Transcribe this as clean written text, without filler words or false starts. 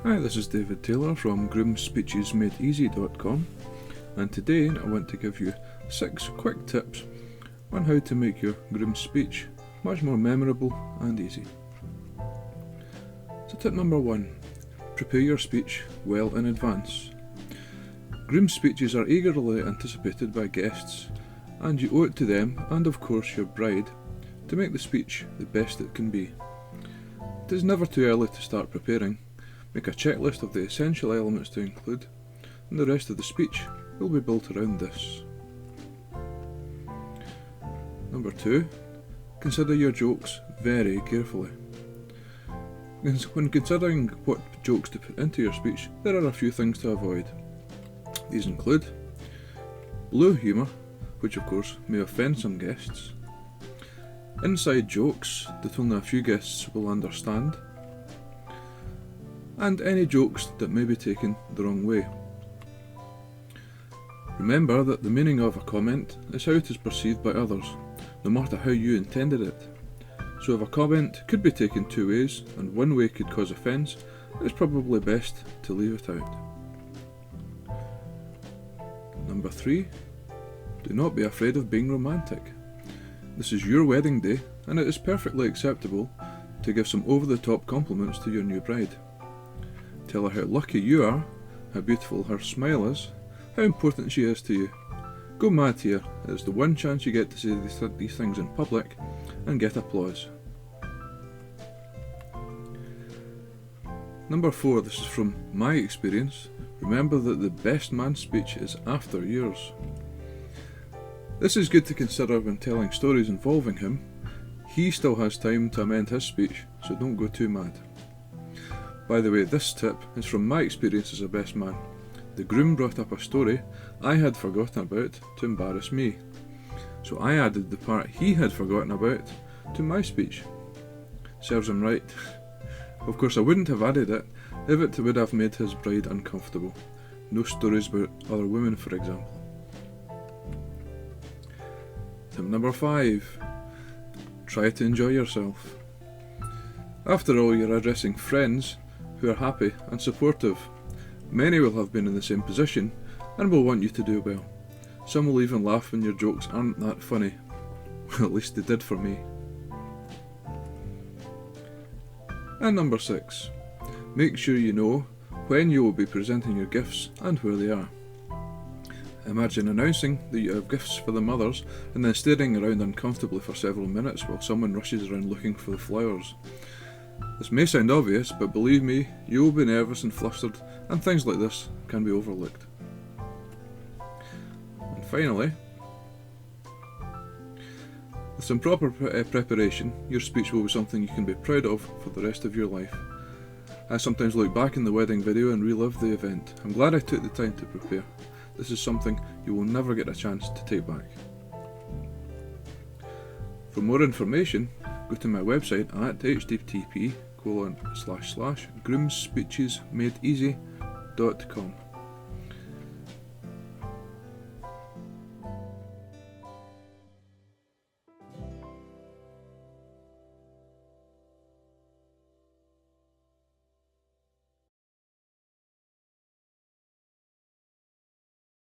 Hi, this is David Taylor from groomsspeechesmadeeasy.com, and today I want to give you 6 quick tips on how to make your groom speech much more memorable and easy. So tip number 1, prepare your speech well in advance. Groom speeches are eagerly anticipated by guests, and you owe it to them, and of course your bride, to make the speech the best it can be. It is never too early to start preparing. Make a checklist of the essential elements to include, and the rest of the speech will be built around this. Number 2, consider your jokes very carefully. When considering what jokes to put into your speech, there are a few things to avoid. These include blue humour, which of course may offend some guests, inside jokes that only a few guests will understand, and any jokes that may be taken the wrong way. Remember that the meaning of a comment is how it is perceived by others, no matter how you intended it. So if a comment could be taken 2 ways, and one way could cause offence, it's probably best to leave it out. Number 3, do not be afraid of being romantic. This is your wedding day, and it is perfectly acceptable to give some over-the-top compliments to your new bride. Tell her how lucky you are, how beautiful her smile is, how important she is to you. Go mad here, it's the one chance you get to say these things in public and get applause. Number 4, this is from my experience. Remember that the best man's speech is after yours. This is good to consider when telling stories involving him. He still has time to amend his speech, so don't go too mad. By the way, this tip is from my experience as a best man. The groom brought up a story I had forgotten about to embarrass me, so I added the part he had forgotten about to my speech. Serves him right. Of course I wouldn't have added it if it would have made his bride uncomfortable. No stories about other women, for example. Tip number 5, try to enjoy yourself. After all, you're addressing friends who are happy and supportive. Many will have been in the same position and will want you to do well. Some will even laugh when your jokes aren't that funny. Well, at least they did for me. And number 6, make sure you know when you will be presenting your gifts and where they are. Imagine announcing that you have gifts for the mothers and then staring around uncomfortably for several minutes while someone rushes around looking for the flowers. This may sound obvious, but believe me, you will be nervous and flustered, and things like this can be overlooked. And finally, with some proper preparation, your speech will be something you can be proud of for the rest of your life. I sometimes look back in the wedding video and relive the event. I'm glad I took the time to prepare. This is something you will never get a chance to take back. For more information, go to my website at http://groomsspeechesmadeeasy.com.